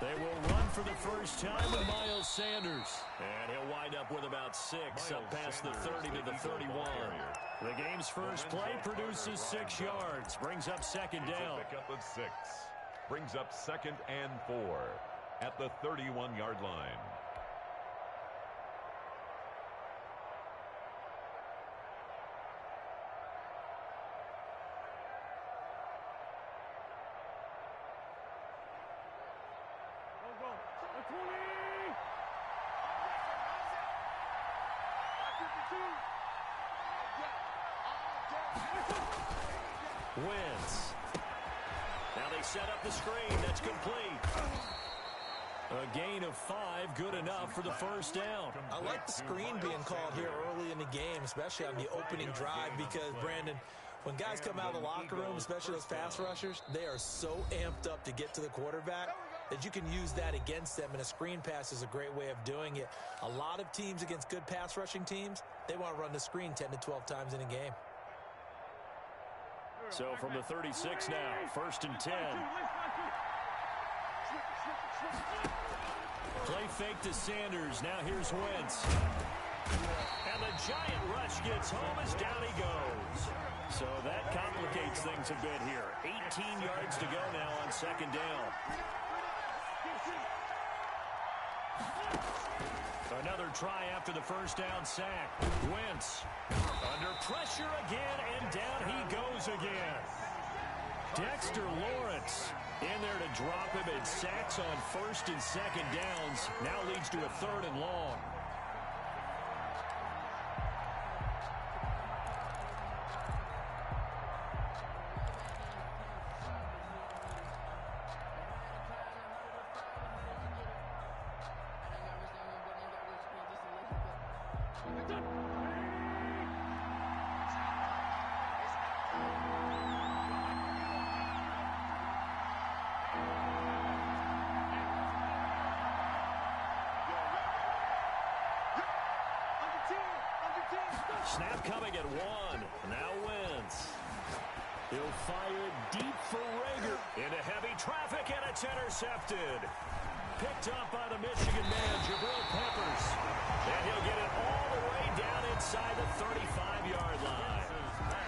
They will run for the first time with Miles Sanders. And he'll wind up with about 6 up past the 30 to the 31. The game's first play produces 6 yards. Brings up second down. Pick up of 6. Brings up 2nd and 4 at the 31-yard line. Wentz. Now they set up the screen. That's complete. A gain of 5, good enough for the first down. I like the screen being called here early in the game, especially on the opening drive, because, Brandon, when guys come out of the locker room, especially those pass rushers, they are so amped up to get to the quarterback that you can use that against them, and a screen pass is a great way of doing it. A lot of teams against good pass rushing teams, they want to run the screen 10 to 12 times in a game. So from the 36 now, 1st and 10. Play fake to Sanders. Now here's Wentz. And the giant rush gets home as down he goes. So that complicates things a bit here. 18 yards to go now on 2nd down. Another try after the first down sack. Wentz under pressure again, and down he goes again. Dexter Lawrence in there to drop him, and sacks on 1st and 2nd downs. Now leads to a 3rd and long. Snap coming at 1. Now Wentz. He'll fire deep for Rager. Into heavy traffic, and it's intercepted. Picked up by the Michigan man, Jabril Peppers. And he'll get it all the way down inside the 35-yard line.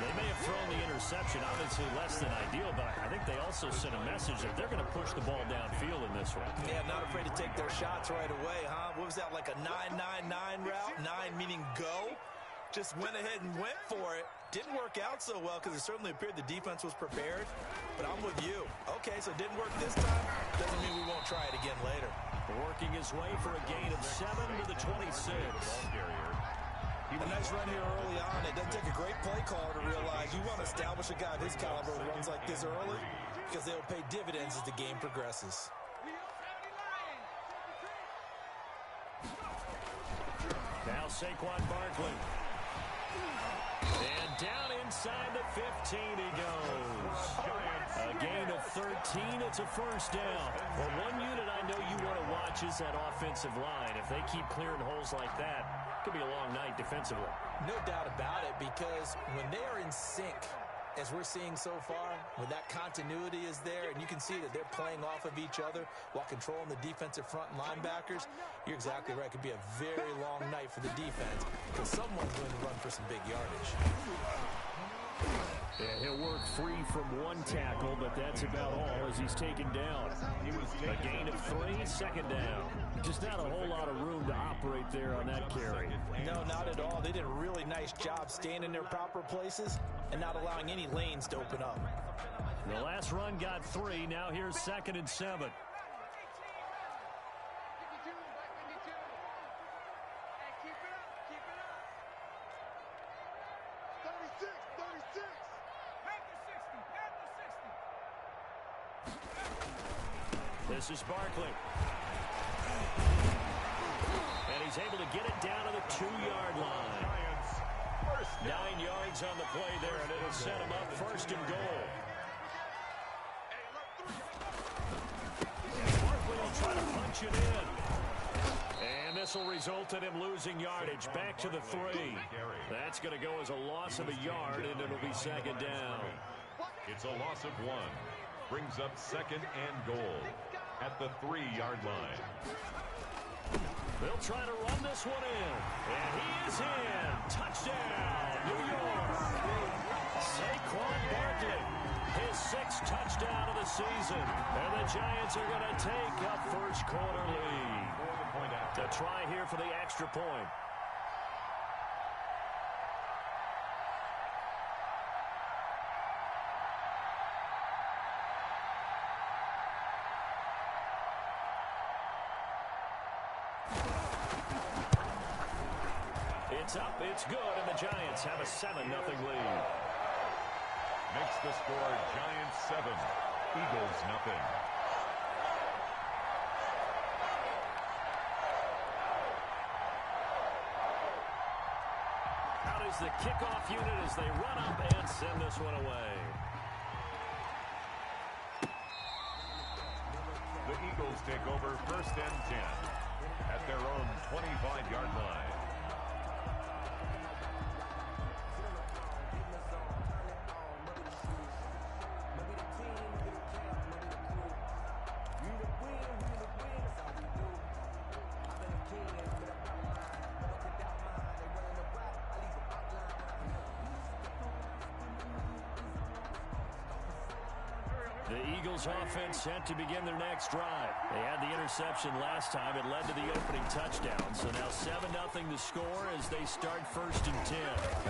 They may have thrown the interception, obviously less than ideal, but I think they also sent a message that they're going to push the ball downfield in this one. Yeah, not afraid to take their shots right away, huh? What was that, like a 9-9-9 route? 9 meaning go? Just went ahead and went for it. Didn't work out so well because it certainly appeared the defense was prepared. But I'm with you. Okay, so it didn't work this time. Doesn't mean we won't try it again later. Working his way for a gain of 7 to the 26. A nice run here early on. It doesn't take a great play caller to realize you want to establish a guy of his caliber who runs like this early because they'll pay dividends as the game progresses. Now Saquon Barkley. And down inside the 15 he goes. A gain of 13. It's a first down. Well, one unit I know you want to watch is that offensive line. If they keep clearing holes like that, it could be a long night defensively. No doubt about it, because when they are in sync, as we're seeing so far, when that continuity is there and you can see that they're playing off of each other while controlling the defensive front and linebackers, you're exactly right. It could be a very long night for the defense because someone's going to run for some big yardage. Yeah, he'll work free from one tackle, but that's about all as he's taken down. A gain of 3, 2nd down. Just not a whole lot of room to operate there on that carry. No, not at all. They did a really nice job staying in their proper places and not allowing any lanes to open up. The last run got 3. Now here's 2nd and 7. This is Barkley. And he's able to get it down to the 2-yard line. 9 yards on the play there, and it'll set him up 1st and goal. And Barkley will try to punch it in. And this will result in him losing yardage. Back to the 3. That's going to go as a loss of a yard, and it'll be 2nd down. It's a loss of 1. Brings up 2nd and goal. at the 3-yard line. They'll try to run this one in. And he is in. Touchdown, New York. Saquon Barkley, his 6th touchdown of the season. And the Giants are going to take a first quarter lead. To try here for the extra point. It's up, it's good, and the Giants have a 7-0 lead. Makes the score Giants 7, Eagles nothing. Out is the kickoff unit as they run up and send this one away. The Eagles take over 1st and 10 at their own 25-yard line. The Eagles offense set to begin their next drive. They had the interception last time. It led to the opening touchdown. So now 7-0 to score as they start 1st and 10.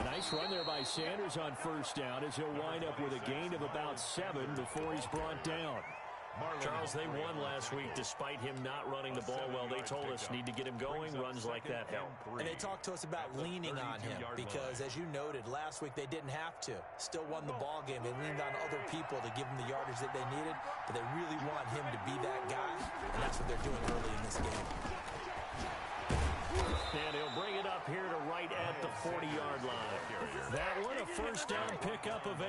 A nice run there by Sanders on 1st down as he'll wind up with a gain of about 7 before he's brought down. Charles, they won last week despite him not running the ball well. They told us need to get him going. Runs like that help. And they talked to us about leaning on him because, as you noted, last week they didn't have to. Still won the ball game. They leaned on other people to give them the yardage that they needed, but they really want him to be that guy, and that's what they're doing early in this game. And he'll bring it up here to right at the 40-yard line. That one, a 1st down pickup of 8.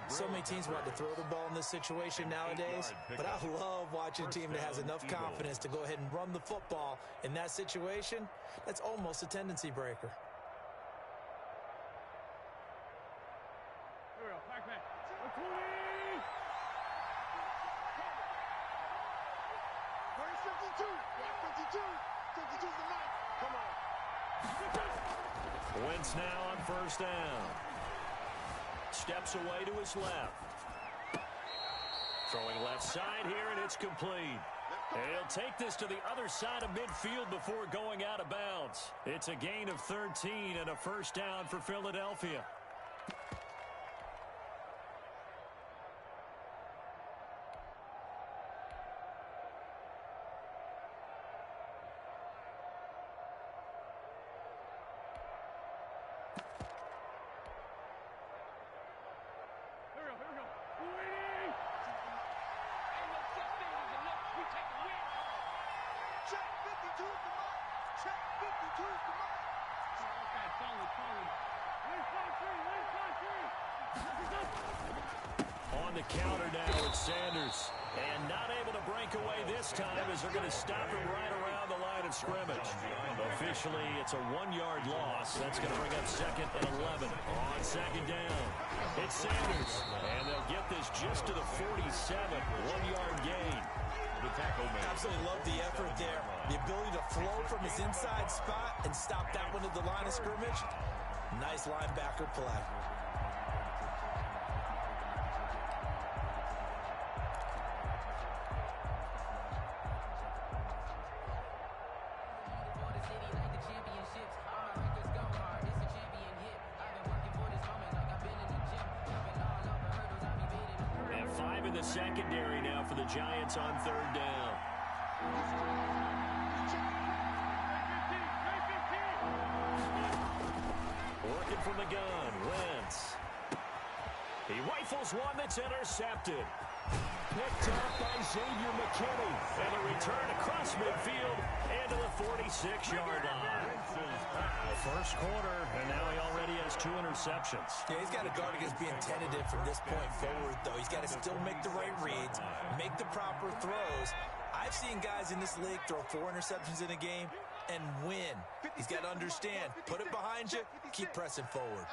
So many teams want to throw the ball in this situation nowadays, but I love watching a team that has enough confidence to go ahead and run the football in that situation. That's almost a tendency breaker. Wentz now on 1st down. Steps away to his left. Throwing left side here, and it's complete. And he'll take this to the other side of midfield before going out of bounds. It's a gain of 13 and a 1st down for Philadelphia. On the counter now with Sanders. And not able to break away this time as they're going to stop him right around the line of scrimmage. Officially, it's a 1-yard loss. That's going to bring up 2nd and 11 on 2nd down. It's Sanders. And they'll get this just to the 47. 1-yard gain. The tackle man. Absolutely love the effort there. The ability to flow from his inside spot and stop that one at the line of scrimmage. Nice linebacker play. And 5 in the secondary now for the Giants on 3rd down. Working from the gun, Wentz. He rifles one that's intercepted. Picked up by Xavier McKinney. And a return across midfield into the 46-yard line. First quarter, and now he already has 2 interceptions. Yeah, he's got to guard against being tentative from this point forward, though. He's got to still make the right reads, make the proper throws. I've seen guys in this league throw 4 interceptions in a game and win. He's got to understand, put it behind you, keep pressing forward.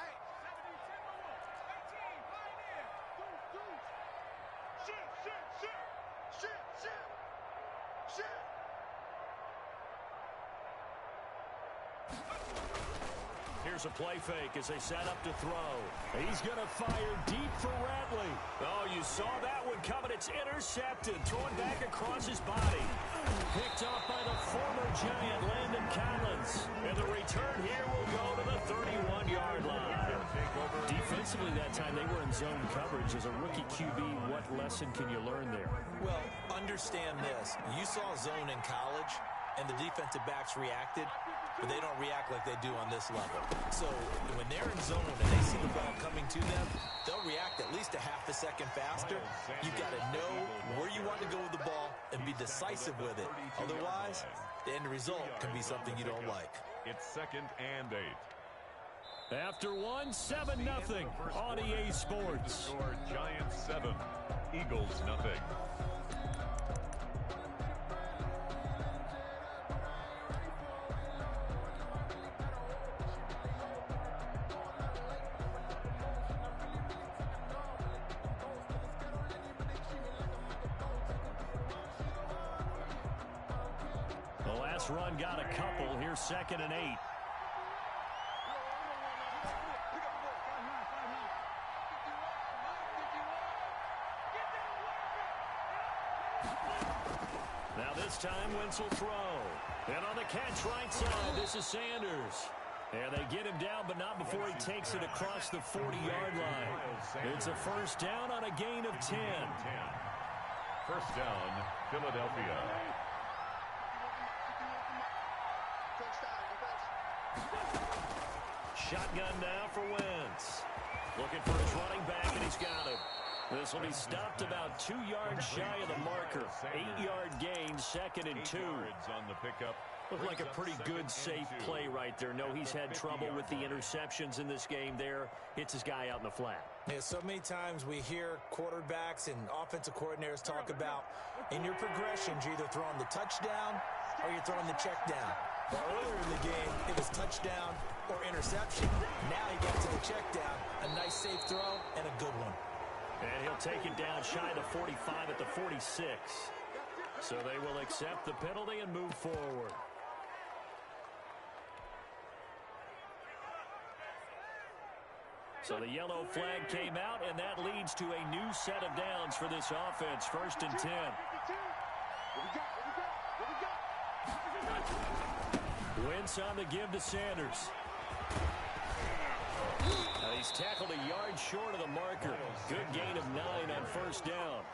Here's a play fake as they set up to throw. He's going to fire deep for Ratley. Oh, you saw that one coming. It's intercepted. Throwing back across his body. Picked off by the former Giant, Landon Collins. And the return here will go to the 31-yard line. Defensively that time, they were in zone coverage. As a rookie QB, what lesson can you learn there? Well, understand this. You saw zone in college, and the defensive backs reacted, but they don't react like they do on this level. So when they're in zone and they see the ball coming to them, they'll react at least a half a second faster. You've got to know where you want to go with the ball and be decisive with it. Otherwise, the end result can be something you don't like. It's 2nd and 8. After 7-0 on EA Sports. Score Giants 7, Eagles nothing. The last run got a couple. Here's 2nd and 8. Now this time, Wentz will throw. And on the catch right side, this is Sanders. And they get him down, but not before he takes it across the 40-yard line. It's a first down on a gain of 10. First down, Philadelphia. Shotgun now for Wentz. Looking for his running back, and he's got him. This will be stopped about 2 yards shy of the marker. 8-yard gain, 2nd and 2. On the pickup. Looked like a pretty good, safe play right there. No, he's had trouble with the interceptions in this game there. Hits his guy out in the flat. Yeah, so many times we hear quarterbacks and offensive coordinators talk about in your progressions, you're either throwing the touchdown or you're throwing the check down. Well, earlier in the game, it was touchdown or interception. Now he got to the check down. A nice, safe throw and a good one. And he'll take it down shy of the 45 at the 46. So they will accept the penalty and move forward. So the yellow flag came out, and that leads to a new set of downs for this offense. 1st and 10. Wentz on the give to Sanders. He's tackled a yard short of the marker. Good gain of 9 on first down.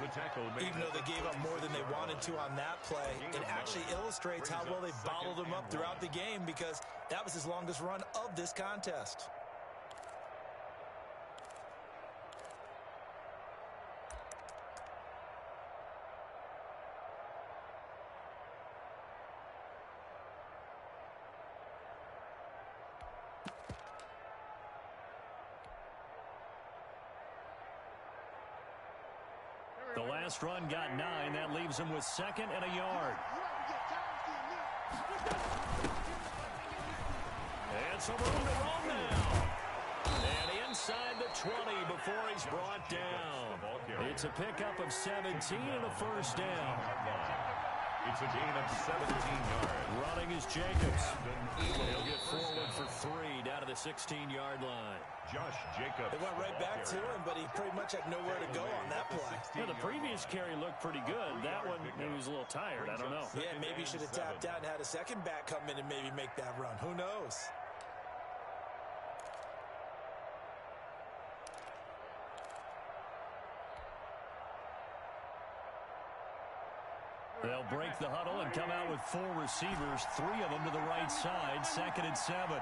The tackle Even though they gave up more than they wanted to on that play, it actually illustrates how well they bottled them up throughout the game because that was his longest run of this contest. The last run got 9. That leaves him with 2nd and a yard. And some room to run now. And inside the 20 before he's brought down. It's a pickup of 17 and a first down. It's a gain of 17 yards. Running is Jacobs. He'll get forward for 3 down to the 16-yard line. Josh Jacobs. They went right back to him, but he pretty much had nowhere to go on that play. Yeah, the previous carry looked pretty good. That one, he was a little tired. I don't know. Yeah, maybe he should have tapped out and had a second back come in and maybe make that run. Who knows? They'll break the huddle and come out with 4 receivers, 3 of them to the right side, 2nd and 7.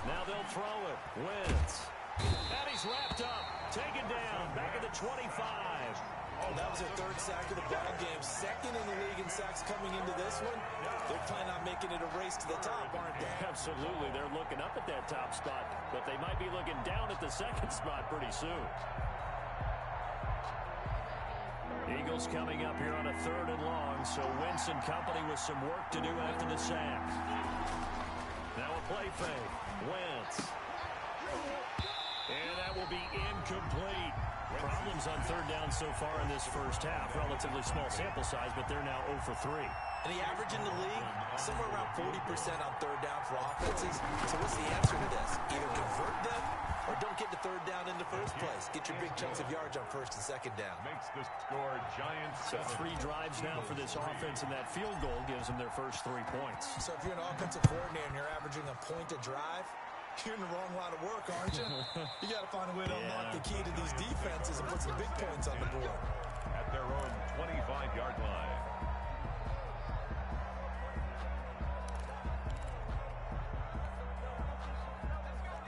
Now they'll throw it. Wentz. And he's wrapped up. Taken down. Back at the 25. Oh, that was their 3rd sack of the ball game. 2nd in the league in sacks coming into this one. They're planning on making it a race to the top, aren't they? Absolutely. They're looking up at that top spot, but they might be looking down at the 2nd spot pretty soon. Eagles coming up here on a 3rd and long, so Wentz and company with some work to do after the sack. Now a play fake. Wentz. And that will be incomplete. Problems on 3rd down so far in this first half. Relatively small sample size, but they're now 0 for 3. And the average in the league, somewhere around 40% on third down for offenses. So what's the answer to this? Either convert them or don't get to third down in the first place. Get your big chunks of yards on first and second down. Makes the score Giants. So 3 drives now for this offense, and that field goal gives them their first 3 points. So if you're an offensive coordinator and you're averaging a point a drive, you're in the wrong line of work, aren't you? You got to find a way to unlock the key to these defenses and put some big points on the board. At their own 25-yard line.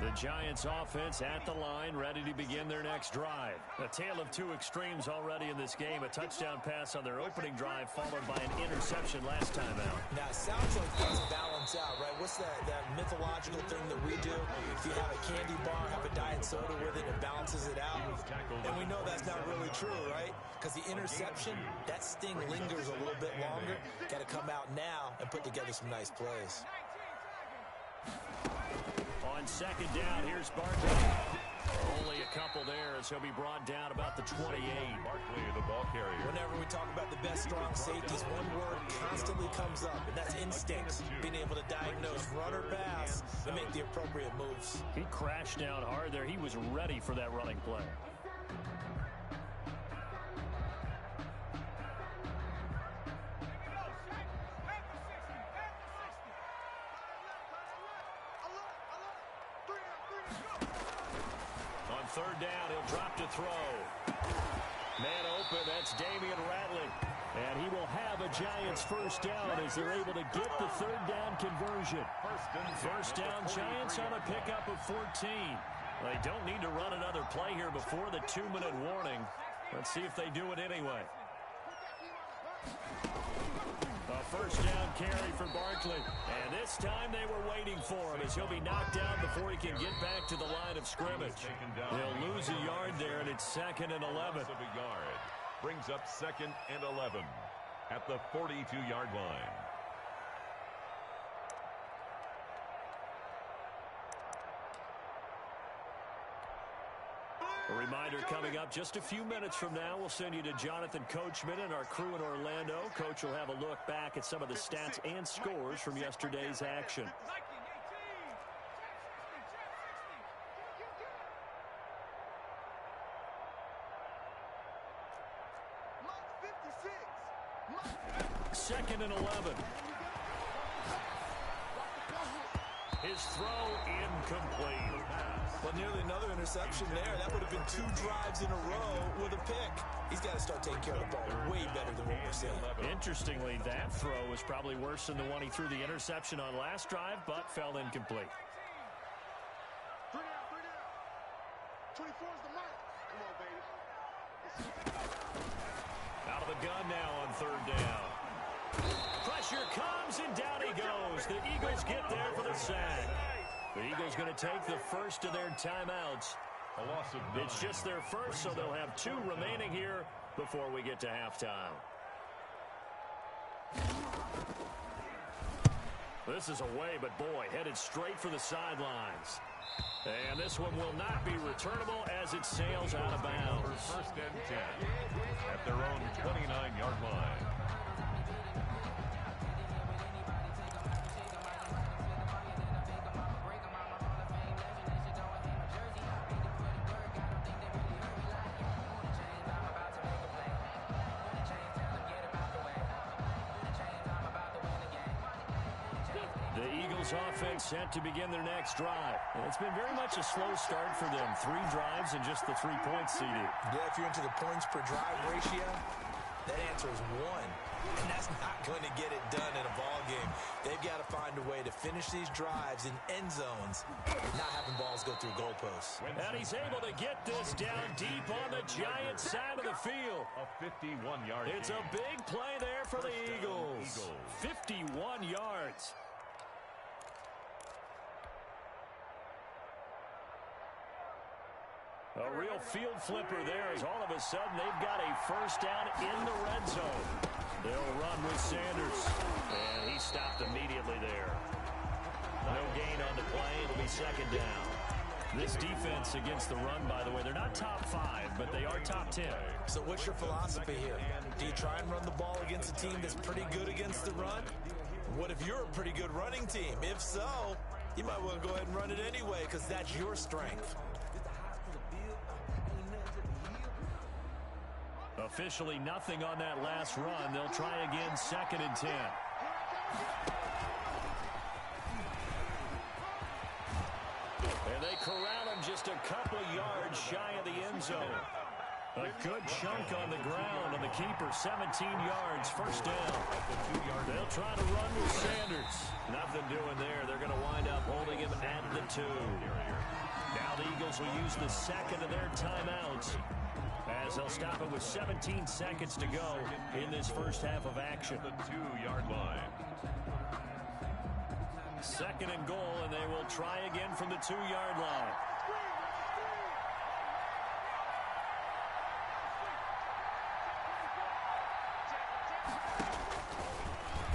The Giants offense at the line, ready to begin their next drive. A tale of 2 extremes already in this game. A touchdown pass on their opening drive, followed by an interception last time out. Now, it sounds like things balance out, right? What's that mythological thing that we do? If you have a candy bar, have a diet soda with it, it balances it out. And we know that's not really true, right? Because the interception, that sting lingers a little bit longer. Got to come out now and put together some nice plays. On second down, here's Barkley. Only a couple there as he'll be brought down about the 28. Barkley, the ball carrier. Whenever we talk about the best strong safeties, one word constantly comes up, and that's instincts. Being able to diagnose run or pass and make the appropriate moves. He crashed down hard there. He was ready for that running play. Third down, he'll drop to throw. Man open, that's Damian Rattling. And he will have a Giants first down as they're able to get the third down conversion. First down, Giants on a pickup of 14. They don't need to run another play here before the 2-minute warning. Let's see if they do it anyway. A first down carry for Barkley. And this time they were waiting for him as he'll be knocked down before he can get back to the line of scrimmage. They'll lose a yard there, and it's 2nd and 11. Brings up 2nd and 11 at the 42-yard line. A reminder coming up just a few minutes from now, we'll send you to Jonathan Coachman and our crew in Orlando. Coach will have a look back at some of the stats and scores from yesterday's action. Second and 11. His throw incomplete. Well, nearly another interception there. That would have been 2 drives in a row with a pick. He's got to start taking care of the ball way better than what we're seeing. Interestingly, that throw was probably worse than the one he threw the interception on last drive, but fell incomplete. 24 is the mark. Come on, baby. Out of the gun now on third down. Pressure comes, and down he goes. The Eagles get there for the sack. The Eagles going to take the first of their timeouts. A loss of 9. It's just their first, so they'll have 2 remaining here before we get to halftime. This is away, but boy, headed straight for the sidelines. And this one will not be returnable as it sails out of bounds. First and 10 at their own 29-yard line. Offense set to begin their next drive. And it's been very much a slow start for them. 3 drives and just the 3 points CD. Yeah, if you're into the points per drive ratio, that answer is 1. And that's not going to get it done in a ball game. They've got to find a way to finish these drives in end zones, not having balls go through goalposts. And he's able to get this down deep on the Giants side of the field. A 51-yard It's a big play there for the Eagles. 51 yards. A real field flipper there as all of a sudden they've got a first down in the red zone. They'll run with Sanders. And he stopped immediately there. No gain on the play. It'll be second down. This defense against the run, by the way, they're not top 5, but they are top 10. So what's your philosophy here? Do you try and run the ball against a team that's pretty good against the run? What if you're a pretty good running team? If so, you might want to go ahead and run it anyway because that's your strength. Officially nothing on that last run. They'll try again, 2nd and 10. And they corral him just a couple yards shy of the end zone. A good chunk on the ground on the keeper, 17 yards, first down. They'll try to run with Sanders. Nothing doing there. They're going to wind up holding him at the 2. Now the Eagles will use the second of their timeouts as they'll stop it with 17 seconds to go in this first half of action. The 2-yard line. 2nd and goal, and they will try again from the 2-yard line.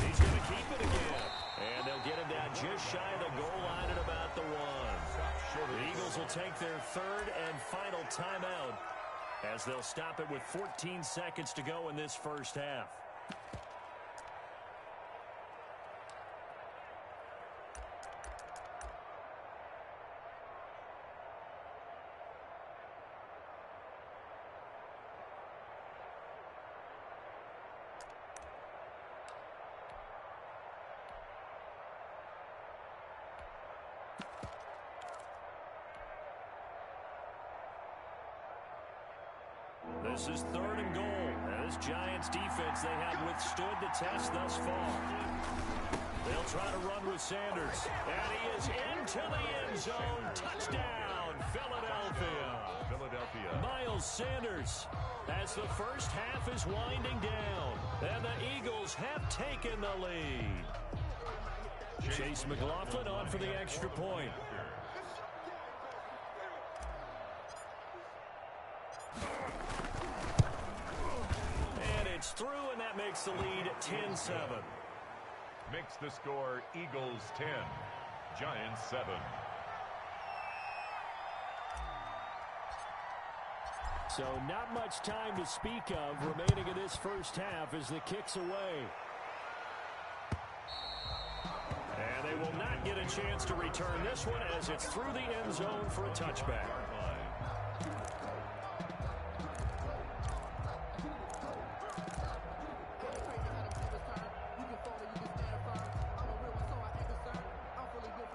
He's going to keep it again. And they'll get him down just shy of the goal line at about the 1. The Eagles will take their 3rd and final timeout as they'll stop it with 14 seconds to go in this first half. This is 3rd and goal. Now, this Giants defense, they have withstood the test thus far. They'll try to run with Sanders. And he is into the end zone. Touchdown, Philadelphia. Miles Sanders, as the first half is winding down. And the Eagles have taken the lead. Chase McLaughlin on for the extra point. It's through, and that makes the lead 10-7. Makes the score Eagles 10, Giants 7. So not much time to speak of remaining in this first half as the kick's away. And they will not get a chance to return this one as it's through the end zone for a touchback.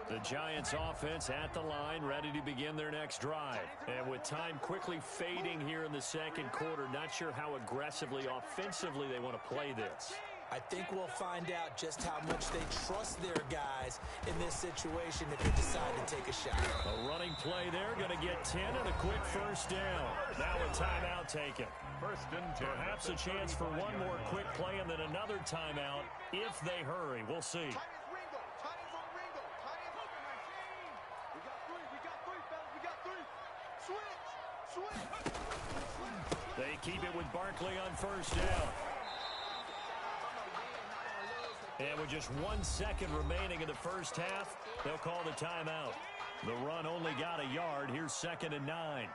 The Giants offense at the line, ready to begin their next drive. And with time quickly fading here in the second quarter, not sure how aggressively, offensively they want to play this. I think we'll find out just how much they trust their guys in this situation if they decide to take a shot. A running play there, going to get 10 and a quick first down. Now a timeout taken. 1st and 10. Perhaps a chance for one more quick play and then another timeout if they hurry. We'll see. They keep it with Barkley on first down. And with just 1 second remaining in the first half, they'll call the timeout. The run only got a yard. Here's 2nd and 9.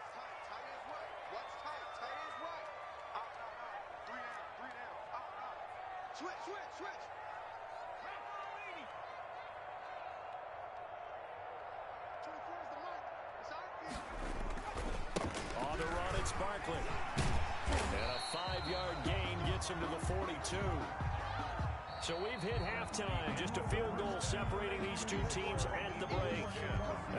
On the run, it's Barkley. And a 5-yard gain gets him to the 42. So we've hit halftime. Just a field goal separating these two teams at the break.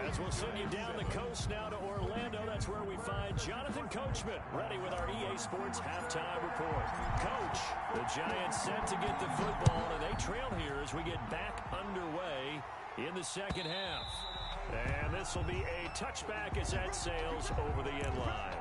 As we'll send you down the coast now to Orlando, that's where we find Jonathan Coachman ready with our EA Sports halftime report. Coach, the Giants set to get the football, and they trail here as we get back underway in the second half. And this will be a touchback as that sails over the end line.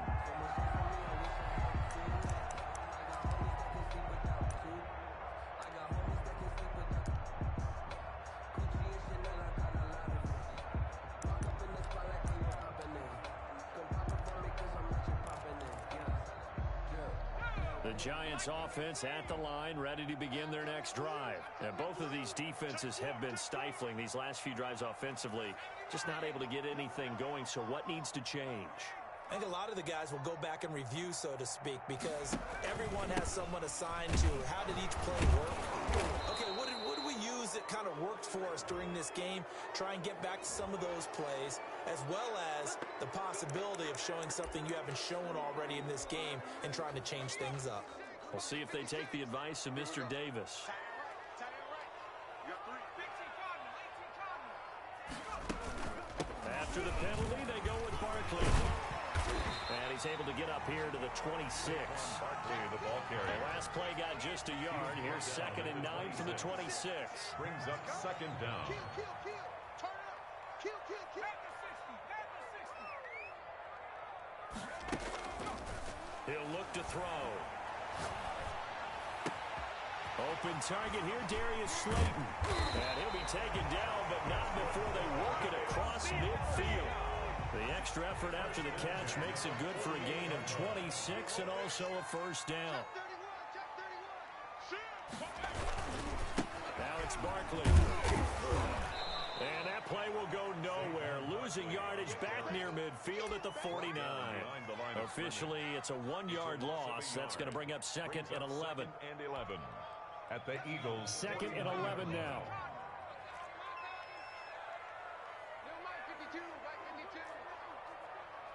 The Giants offense at the line, ready to begin their next drive. Now, both of these defenses have been stifling these last few drives offensively. Just not able to get anything going, so what needs to change? I think a lot of the guys will go back and review, so to speak, because everyone has someone assigned to how did each play work. Okay, what did we use that kind of worked for us during this game? Try and get back to some of those plays, as well as the possibility of showing something you haven't shown already in this game and trying to change things up. We'll see if they take the advice of Mr. Davis. After the penalty, they go with Barkley. And he's able to get up here to the 26. Barkley, the ball carrier. The last play got just a yard. Here's 2nd and 9 from the 26. Brings up 2nd down. Kill, kill, kill. Turn it up. Kill, kill, kill. He'll look to throw. Open target here, Darius Slayton. And he'll be taken down, but not before they work it across midfield. The extra effort after the catch makes it good for a gain of 26 and also a first down. Now it's Barkley. And that play will go nowhere. Losing yardage back near midfield at the 49. Officially, it's a 1-yard loss. That's going to bring up 2nd and 11. And 11 at the Eagles. 2nd and 11 now.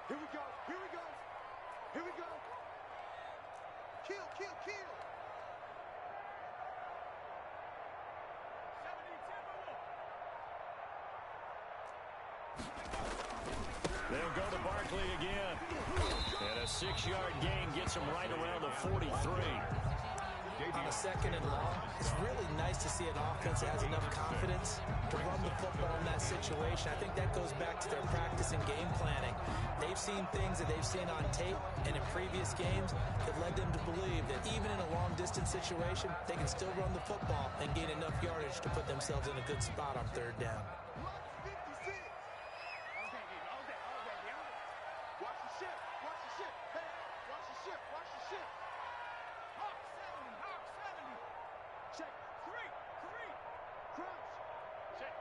Here we go. Here we go. Here we go. Kill, kill, kill. They'll go to Barkley again. And a 6-yard gain gets him right around the 43. On a 2nd and long, it's really nice to see an offense that has enough confidence to run the football in that situation. I think that goes back to their practice and game planning. They've seen things that they've seen on tape and in previous games that led them to believe that even in a long-distance situation, they can still run the football and gain enough yardage to put themselves in a good spot on 3rd down. Watch the ship. Watch the ship. Hey, watch the ship. Watch the ship. Hawk 70. Hawk 70. Check. 3. Crunch. Check.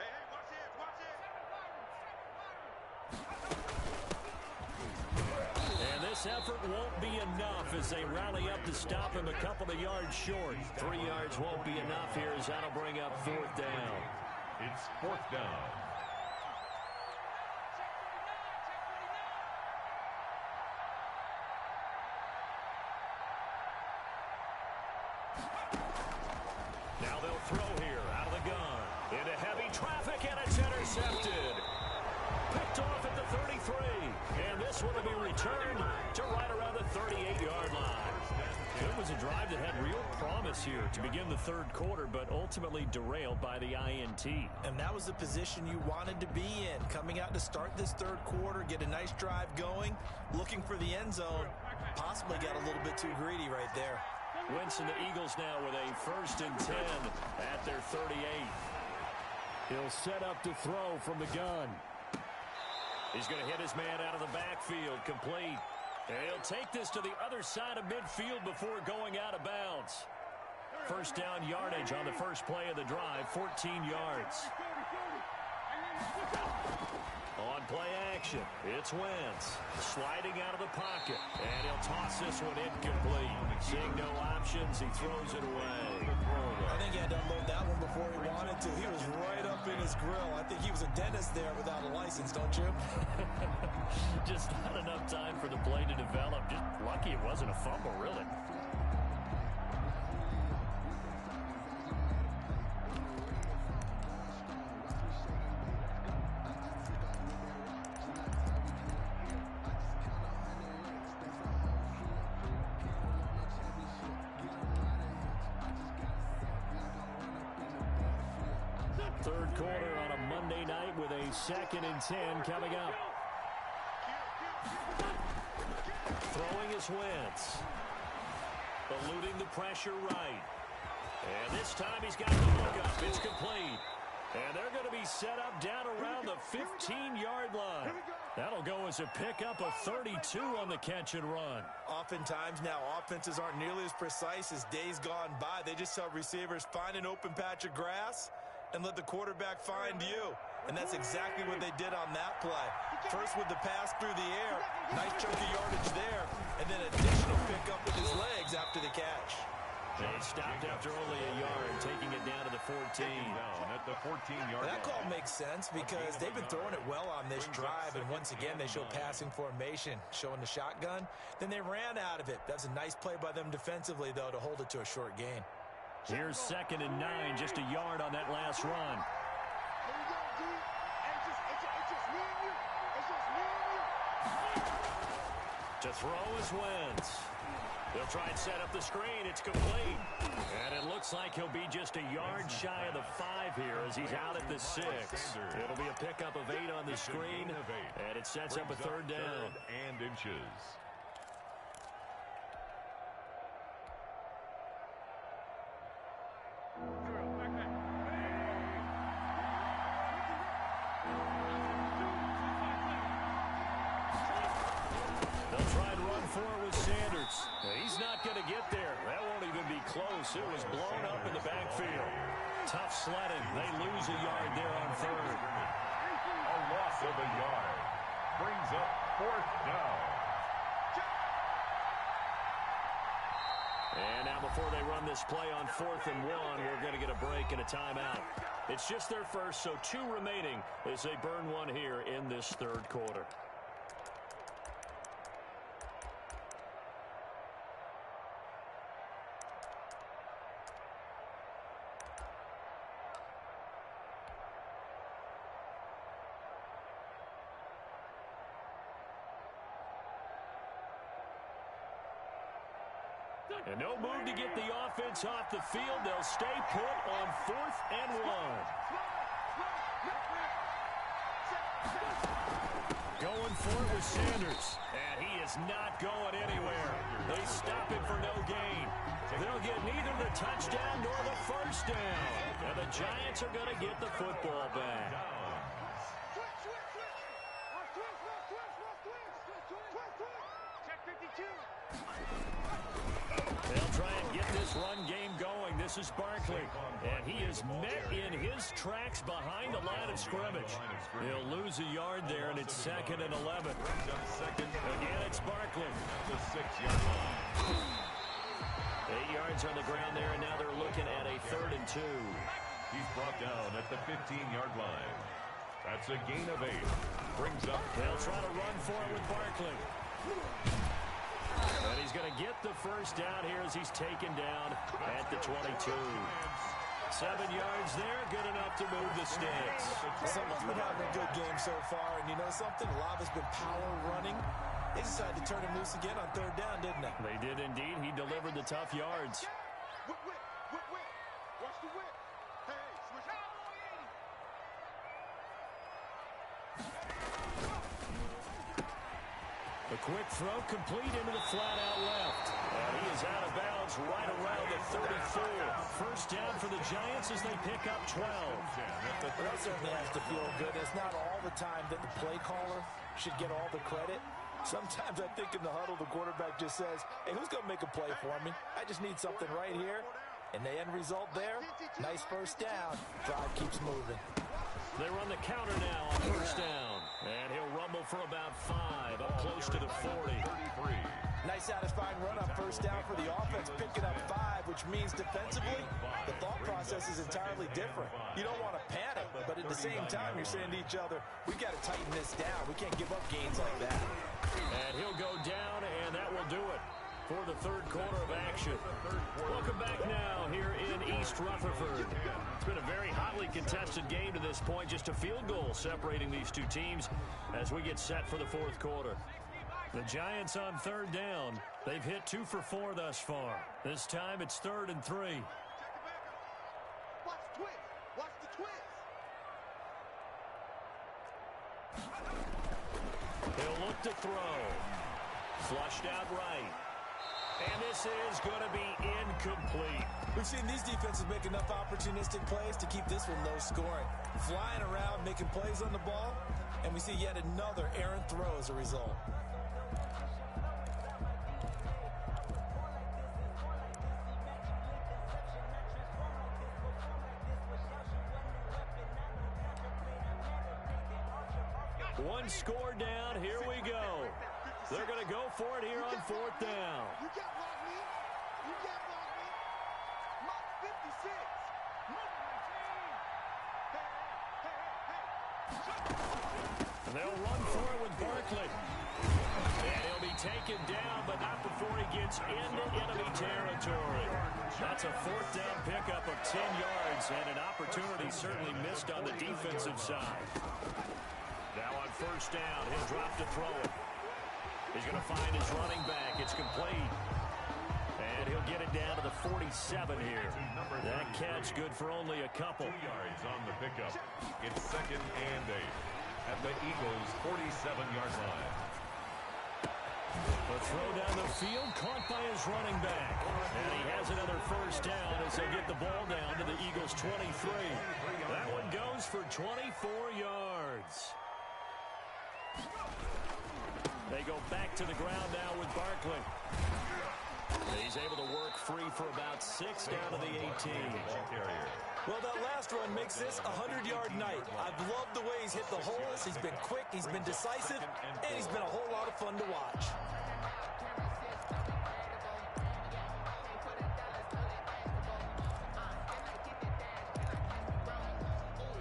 Hey, watch it. Watch it. And this effort won't be enough as they rally up to stop him a couple of yards short. 3 yards won't be enough here as that'll bring up 4th down. It's 4th down. Now they'll throw here out of the gun. Into heavy traffic, and it's intercepted. Picked off at the 33. And this one will be returned to right around the 38-yard line. It was a drive that had real promise here to begin the 3rd quarter, but ultimately derailed by the INT. And that was the position you wanted to be in. Coming out to start this 3rd quarter, get a nice drive going, looking for the end zone. Possibly got a little bit too greedy right there. Wentz and the Eagles now with a 1st and 10 at their 38. He'll set up to throw from the gun. He's going to hit his man out of the backfield, complete. And he'll take this to the other side of midfield before going out of bounds. First down yardage on the first play of the drive, 14 yards. On play action, it's Wentz sliding out of the pocket, and he'll toss this one incomplete. Seeing no options, he throws it away. I think he had to unload that one before he wanted to. He was right up in his grill. I think he was a dentist there without a license, don't you? Just not enough time for the play to develop. Just lucky it wasn't a fumble, really. Third quarter on a Monday night with a 2nd and 10 coming up. Throwing is Wentz. Eluding the pressure right. And this time he's got the hook up. It's complete. And they're going to be set up down around the 15-yard line. That'll go as a pickup of 32 on the catch and run. Oftentimes now, offenses aren't nearly as precise as days gone by. They just tell receivers, find an open patch of grass and let the quarterback find you. And that's exactly what they did on that play. First with the pass through the air, nice chunk of yardage there, and then additional pickup with his legs after the catch. They stopped after only a yard, taking it down to the 14. Down at the 14-yard line. That call makes sense because they've been throwing it well on this drive, and once again they show passing formation, showing the shotgun. Then they ran out of it. That's a nice play by them defensively, though, to hold it to a short gain. Here's 2nd and 9, just a yard on that last run. To throw is Wentz. They'll try and set up the screen. It's complete. And it looks like he'll be just a yard shy of the 5 here as he's out at the 6. It'll be a pickup of 8 on the screen, and it sets up a 3rd down. And inches. He's not going to get there. That won't even be close. It was blown up in the backfield. Tough sledding. They lose a yard there on 3rd. A loss of a yard. Brings up 4th down. And now before they run this play on 4th and 1, we're going to get a break and a timeout. It's just their first, so 2 remaining as they burn one here in this 3rd quarter. And no move to get the offense off the field. They'll stay put on 4th and 1. Going for it with Sanders. And he is not going anywhere. They stop him for no gain. They'll get neither the touchdown nor the 1st down. And the Giants are going to get the football back. They'll try and get this run game going. This is Barkley, and he is met in his tracks behind the line of scrimmage. He'll lose a yard there, and it's 2nd and 11. Again, it's Barkley. The 6-yard line. 8 yards on the ground there, and now they're looking at a 3rd and 2. He's brought down at the 15-yard line. That's a gain of 8. Brings up. They'll try to run for it with Barkley. And he's going to get the 1st down here as he's taken down at the 22. 7 yards there, good enough to move the sticks. Someone's been having a good game so far, and you know something? A lot has been power running. They decided to turn him loose again on 3rd down, didn't they? They did indeed. He delivered the tough yards. Whip. Watch the whip. Hey, switch out. A quick throw complete into the flat out left. And he is out of bounds right around the 34. 1st down for the Giants as they pick up 12. That certainly has to feel good. It's not all the time that the play caller should get all the credit. Sometimes I think in the huddle, the quarterback just says, hey, who's going to make a play for me? I just need something right here. And the end result there, nice 1st down. Drive keeps moving. They run the counter now on 1st down. And he'll rumble for about 5, up close to the 40. Nice satisfying run on 1st down for the offense, picking up 5, which means defensively, the thought process is entirely different. You don't want to panic, but at the same time, you're saying to each other, we got to tighten this down. We can't give up gains like that. And he'll go down, and that will do it for the 3rd quarter of action. Welcome back now here in East Rutherford. It's been a very hotly contested game to this point. Just a field goal separating these two teams as we get set for the 4th quarter. The Giants on 3rd down. They've hit 2 for 4 thus far. This time it's 3rd and 3. Watch the twist. Watch the twist. He'll look to throw. Flushed out right. And this is going to be incomplete. We've seen these defenses make enough opportunistic plays to keep this one low scoring. Flying around, making plays on the ball, and we see yet another errant throw as a result. One score down, here we go. They're going to go for it here on fourth down. You can't block me. You can't block me. Mark 56. And they'll run for it with Barkley. And he'll be taken down, but not before he gets into enemy territory. That's a fourth down pickup of 10 yards, and an opportunity certainly missed on the defensive side. Now on first down, he'll drop to throw it. He's going to find his running back. It's complete. And he'll get it down to the 47 here. That catch good for only a couple. 2 yards on the pickup. It's 2nd and 8 at the Eagles' 47-yard line. The throw down the field caught by his running back. And he has another first down as they get the ball down to the Eagles' 23. That one goes for 24 yards. They go back to the ground now with Barkley. He's able to work free for about 6 down to the 18. Well, that last run makes this a 100-yard night. I've loved the way he's hit the holes. He's been quick, he's been decisive, and he's been a whole lot of fun to watch.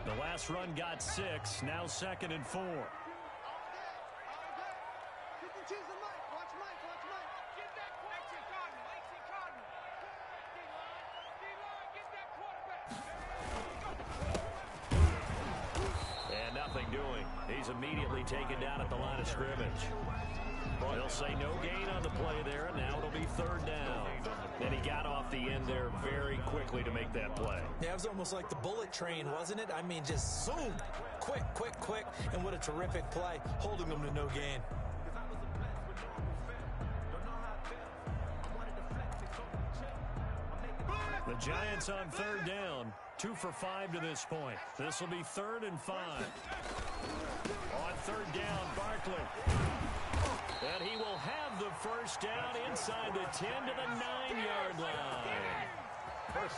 The last run got 6, now 2nd and 4. He's immediately taken down at the line of scrimmage. Well, he'll say no gain on the play there, and now it'll be 3rd down. And he got off the end there very quickly to make that play. Yeah, it was almost like the bullet train, wasn't it? I mean, just zoom, quick, quick, quick, and what a terrific play, holding them to no gain. The Giants on 3rd down, 2 for 5 to this point. This will be 3rd and 5. On 3rd down, Barkley. And he will have the first down inside the 10 to the 9-yard line.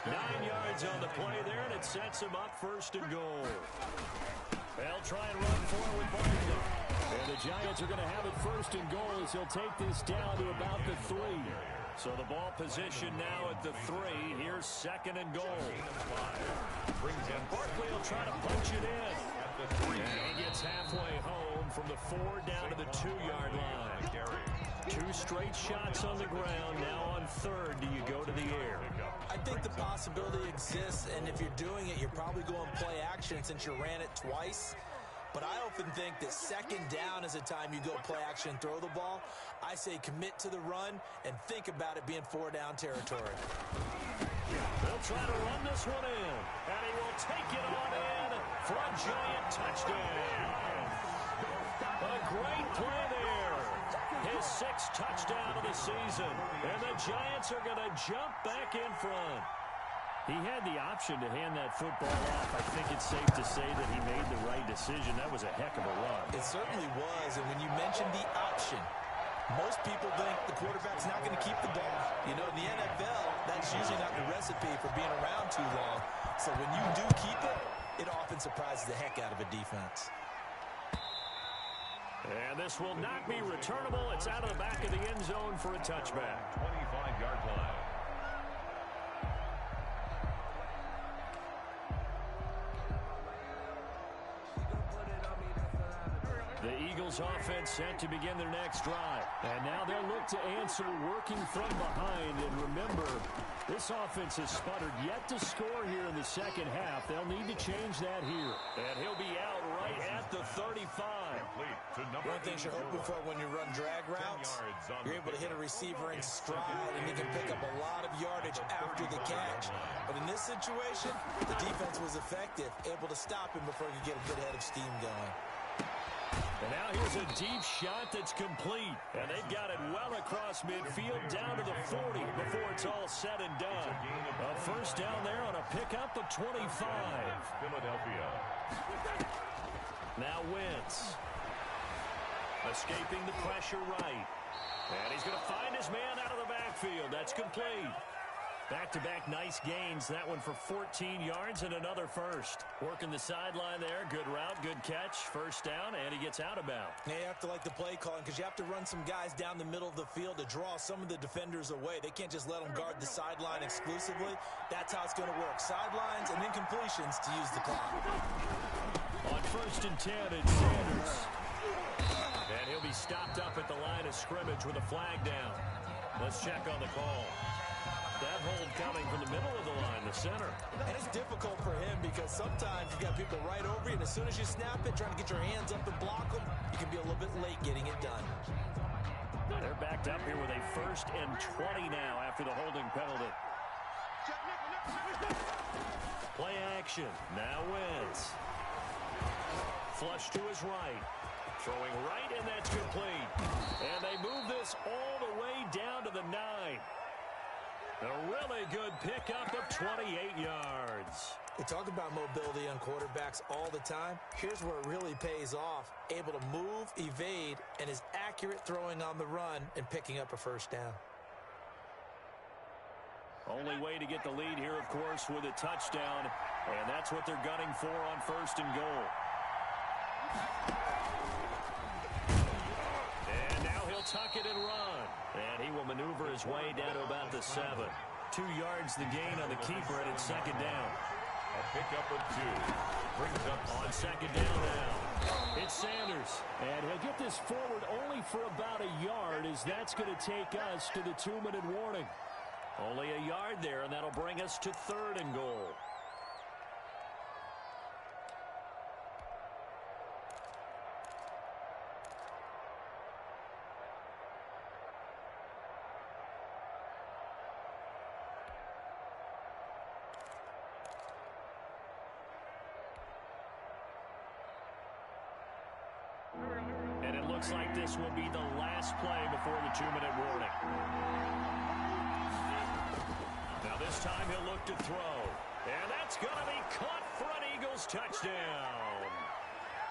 9 yards on the play there, and it sets him up 1st and goal. They'll try and run for it with Barkley. And the Giants are going to have it 1st and goal as he'll take this down to about the 3. So the ball position now at the 3. Here's 2nd and goal. And Barkley will try to punch it in. And he gets halfway home from the 4 down to the 2-yard line. 2 straight shots on the ground. Now on 3rd, do you go to the air? I think the possibility exists, and if you're doing it, you're probably going play action since you ran it twice. But I often think that 2nd down is a time you go play action and throw the ball. I say commit to the run and think about it being 4 down territory. They'll try to run this one in, and he will take it on in for a Giant touchdown. A great play there. His 6th touchdown of the season, and the Giants are going to jump back in front. He had the option to hand that football off. I think it's safe to say that he made the right decision. That was a heck of a run. It certainly was, and when you mentioned the option, most people think the quarterback's not going to keep the ball. You know, in the NFL, that's usually not the recipe for being around too long. So when you do keep it, it often surprises the heck out of a defense. And this will not be returnable. It's out of the back of the end zone for a touchback. 25-yard line. The Eagles offense set to begin their next drive. And now they'll look to answer working from behind. And remember, this offense has sputtered yet to score here in the 2nd half. They'll need to change that here. And he'll be out right at the 35. One thing you're hoping for when you run drag routes, you're able to hit a receiver in stride, and he can pick up a lot of yardage after the catch. But in this situation, the defense was effective, able to stop him before he could get a good head of steam going. And now here's a deep shot that's complete. And they've got it well across midfield down to the 40 before it's all said and done. A first down there on a pickup of 25. Philadelphia. Now Wentz. Escaping the pressure right. And he's going to find his man out of the backfield. That's complete. Back-to-back nice gains. That one for 14 yards and another first. Working the sideline there. Good route, good catch. First down, and he gets out of bounds. Yeah, you have to like the play calling because you have to run some guys down the middle of the field to draw some of the defenders away. They can't just let them guard the sideline exclusively. That's how it's going to work. Sidelines and incompletions to use the clock. On first and 10, it's Sanders. And he'll be stopped up at the line of scrimmage with a flag down. Let's check on the call. That hold coming from the middle of the line, the center. And it's difficult for him because sometimes you've got people right over you, and as soon as you snap it, trying to get your hands up and block them, you can be a little bit late getting it done. They're backed up here with a first and 20 now after the holding penalty. Play action. Now Wentz. Flush to his right. Throwing right, and that's complete. And they move this all the way down to the 9. A really good pickup of 28 yards. We talk about mobility on quarterbacks all the time. Here's where it really pays off. Able to move, evade, and is accurate throwing on the run and picking up a first down. Only way to get the lead here, of course, with a touchdown. And that's what they're gunning for on first and goal. And now he'll tuck it and run. And he will maneuver his way down to about the 7. 2 yards the gain on the keeper, and it's second down. A pickup of 2. Brings up on second down now. It's Sanders. And he'll get this forward only for about a yard, as that's going to take us to the 2-minute warning. Only a yard there, and that'll bring us to third and goal. And it looks like this will be the last play before the 2-minute warning. Now this time he'll look to throw. And that's going to be caught for an Eagles touchdown.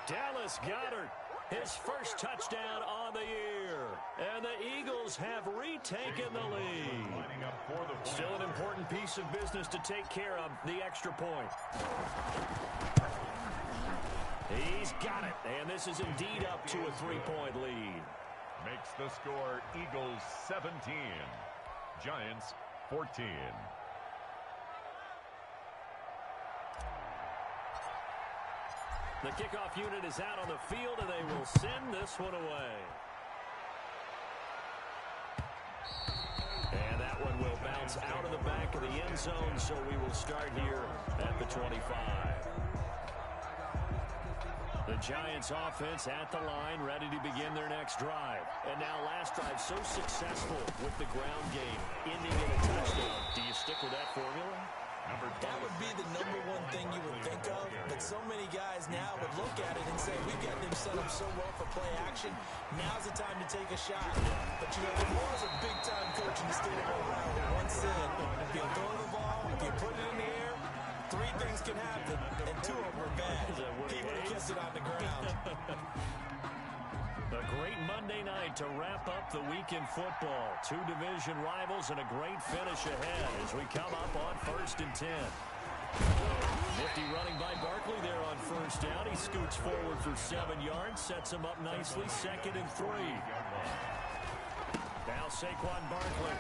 Dallas Goedert, his first touchdown on the year. And the Eagles have retaken the lead. Still an important piece of business to take care of, the extra point. He's got it, and this is indeed up to a 3-point lead. Makes the score Eagles 17, Giants 14. The kickoff unit is out on the field, and they will send this one away. And that one will bounce out of the back of the end zone, so we will start here at the 25. The Giants offense at the line, ready to begin their next drive. And now last drive so successful with the ground game, ending in a touchdown. Do you stick with that formula? That would be the number one thing you would think of, but so many guys now would look at it and say, we've got them set up so well for play action, now's the time to take a shot. But you know, there was a big-time coach in the state of Ohio who once said, if you throw the ball, if you put it in the air, 3 things can happen, and 2 of them are bad. He would have kissed it on the ground. A great Monday night to wrap up the week in football. 2 division rivals and a great finish ahead as we come up on first and 10. Nifty running by Barkley there on first down. He scoots forward for 7 yards, sets him up nicely, second and 3. Now Saquon Barkley.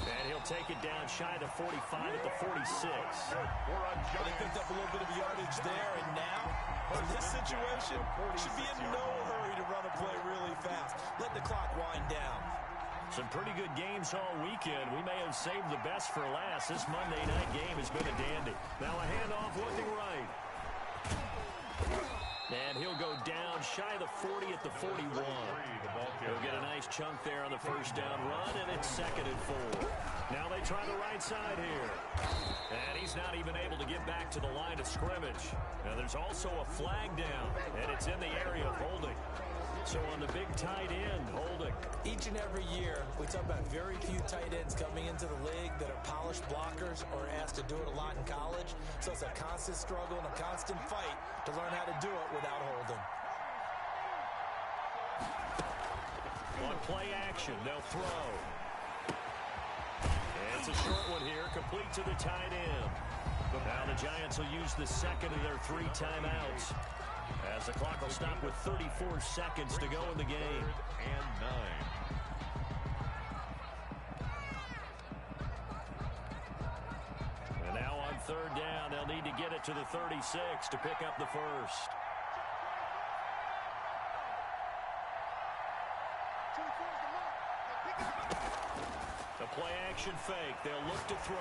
And he'll take it down shy of 45 at the 46. They picked up a little bit of yardage there, and now, in this situation, should be in no hurry to run a play really fast. Let the clock wind down. Some pretty good games all weekend. We may have saved the best for last. This Monday night game has been a dandy. Now a handoff looking right. And he'll go down shy of the 40 at the 41. He'll get a nice chunk there on the first down run, and it's second and 4. Now they try the right side here. And he's not even able to get back to the line of scrimmage. Now there's also a flag down, and it's in the area of holding. So on the big tight end, holding. Each and every year, we talk about very few tight ends coming into the league that are polished blockers or asked to do it a lot in college. So it's a constant struggle and a constant fight to learn how to do it without holding. On play action, they'll throw. And it's a short one here, complete to the tight end. Now the Giants will use the second of their 3 timeouts, as the clock will stop with 34 seconds to go in the game. And 9. And now on third down, they'll need to get it to the 36 to pick up the first. The play action fake. They'll look to throw.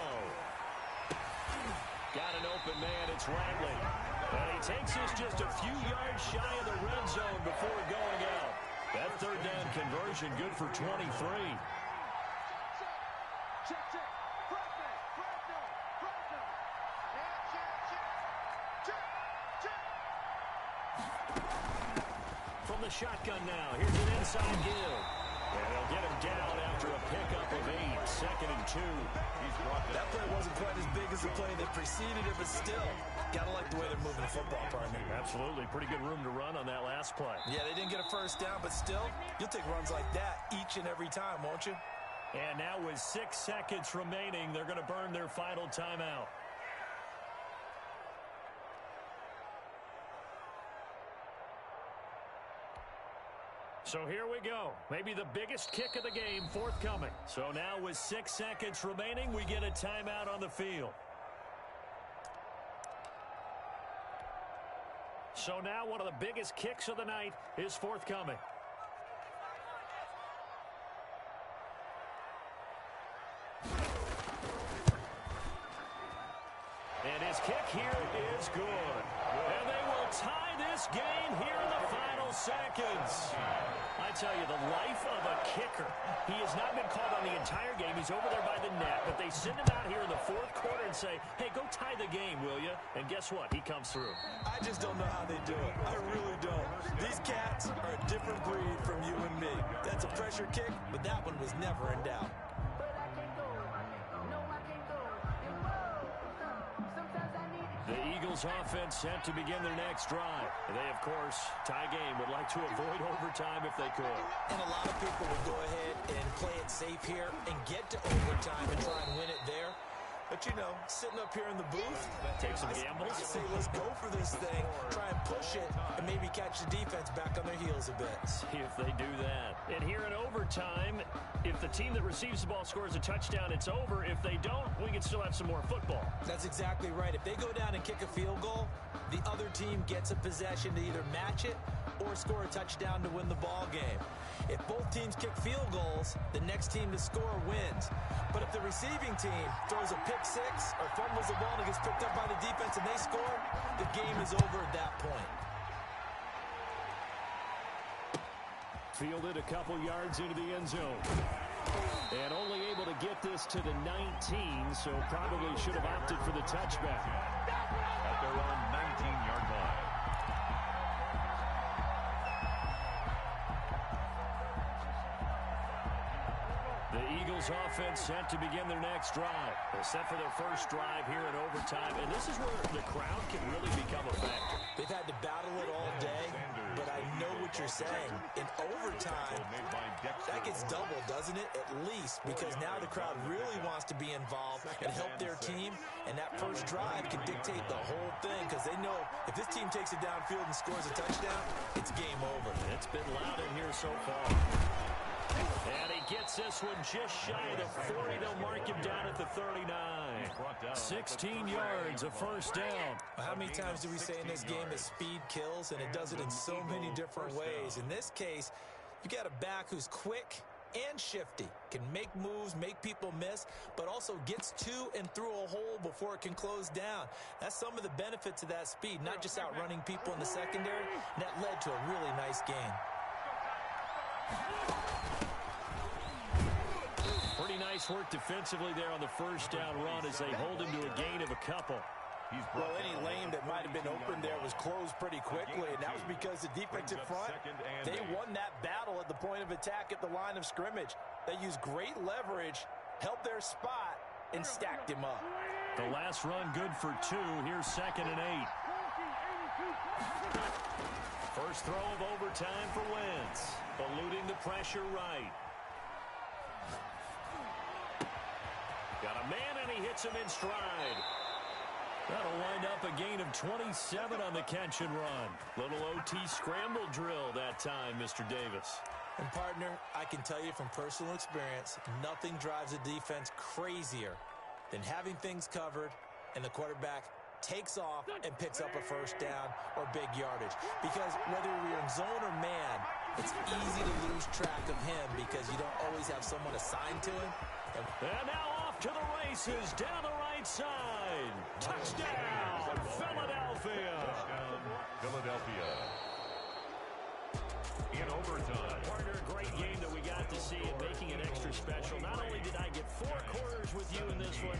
Got an open man. It's Ratley. And he takes this just a few yards shy of the red zone before going out. That third down conversion good for 23. From the shotgun now. Here's an inside give. And they'll get him down after a pickup of 8. 2nd and 2. That play wasn't quite as big as the play that preceded it, but still, gotta like the way they're moving the football, partner. Absolutely. Pretty good room to run on that last play. Yeah, they didn't get a first down, but still, you'll take runs like that each and every time, won't you? And now with 6 seconds remaining, they're going to burn their final timeout. So here we go. Maybe the biggest kick of the game forthcoming. So now with 6 seconds remaining, we get a timeout on the field. So now one of the biggest kicks of the night is forthcoming. And his kick here is good. And they will tie this game here in the final seconds. I tell you, the life of a kicker. He has not been called on the entire game. He's over there by the net, but they send him out here in the 4th quarter and say, hey, go tie the game, will you? And guess what? He comes through. I just don't know how they do it. I really don't. These cats are a different breed from you and me. That's a pressure kick, but that one was never in doubt. The Eagles offense set to begin their next drive. They, of course, tie game, would like to avoid overtime if they could. And a lot of people would go ahead and play it safe here and get to overtime and try and win it there. But, you know, sitting up here in the booth, take some gambles. I say, let's go for this thing, try and push it, and maybe catch the defense back on their heels a bit. See if they do that. And here in overtime, if the team that receives the ball scores a touchdown, it's over. If they don't, we can still have some more football. That's exactly right. If they go down and kick a field goal, the other team gets a possession to either match it or score a touchdown to win the ball game. If both teams kick field goals, the next team to score wins. But if the receiving team throws a pick six or fumbles the ball and gets picked up by the defense and they score, the game is over at that point. Fielded a couple yards into the end zone. And only able to get this to the 19, so probably should have opted for the touchback. At their own 19-yard line. The Eagles offense set to begin their next drive. They're set for their first drive here in overtime, and this is where the crowd can really become a factor. They've had to battle it all day, but I know what you're saying. In overtime, that gets doubled, doesn't it? At least, because now the crowd really wants to be involved and help their team, and that first drive can dictate the whole thing, because they know if this team takes it downfield and scores a touchdown, it's game over. It's been loud in here so far. And he gets this one just shy of the 40. They'll mark him down at the 39. 16 yards, a first down. How many times do we say in this game that speed kills, and it does it in so many different ways? In this case, you got a back who's quick and shifty, can make moves, make people miss, but also gets to and through a hole before it can close down. That's some of the benefits of that speed, not just outrunning people in the secondary, and that led to a really nice game. Pretty nice work defensively there on the first down run as they hold him to a gain of a couple. Well, any lane that might have been open there was closed pretty quickly, and that was because the defensive front, they won that battle at the point of attack at the line of scrimmage. They used great leverage, held their spot, and stacked him up. The last run good for 2. Here's 2nd and 8. First throw of overtime for Wentz. Eluding the pressure right. Got a man, and he hits him in stride. That'll wind up a gain of 27 on the catch and run. Little OT scramble drill that time, Mr. Davis. And, partner, I can tell you from personal experience, nothing drives a defense crazier than having things covered and the quarterback takes off and picks up a first down or big yardage. Because whether you're in zone or man, it's easy to lose track of him because you don't always have someone assigned to him. And now off to the races down the right side. Touchdown, Philadelphia. Touchdown, Philadelphia. In overtime. Partner, great game that we got to see and making it extra special. Not only did I get 4 quarters with you in this one,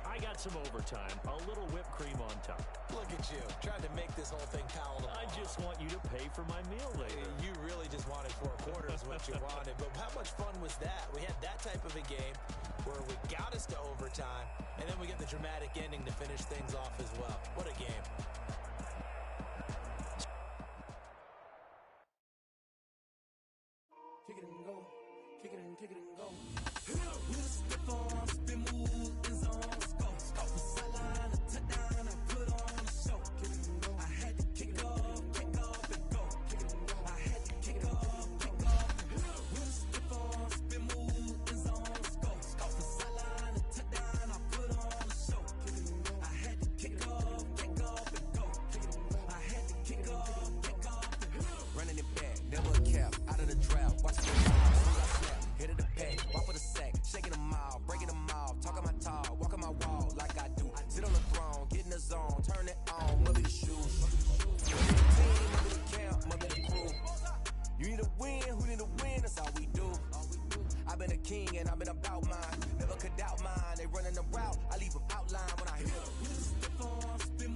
I got some overtime, a little whipped cream on top. Look at you, trying to make this whole thing palatable. I just want you to pay for my meal later. You really just wanted 4 quarters what you wanted, but how much fun was that? We had that type of a game where we got us to overtime, and then we get the dramatic ending to finish things off as well. What a game. Kick it and go, kick it and kick it and go. With a stiff arm, spin move, in zone, let's go. Off the sideline, a touchdown, I put on a show. Kick it and go. I had to kick off and go. Kick it and go. I had to kick off and go. With a stiff arm, spin move, in zone, let's go. Off the sideline, a touchdown, I put on a show. Kick it and go. I had to kick off and go. Kick it and go. I had to kick off and go. Running it back, never a cap, out of the drought. Watch it go down, I snap, hit of the pack, walk with a sack, shaking them all, breaking them all, talking my talk, walking my wall like I do. Sit on the throne, get in the zone, turn it on, mother the shoes. Mother the team, mother the camp, mother the crew. You need a win, who need a win, that's all we do. I've been a king and I've been about mine, never could doubt mine. They running the route, I leave them outline when I hit them. With a stiff arm, spin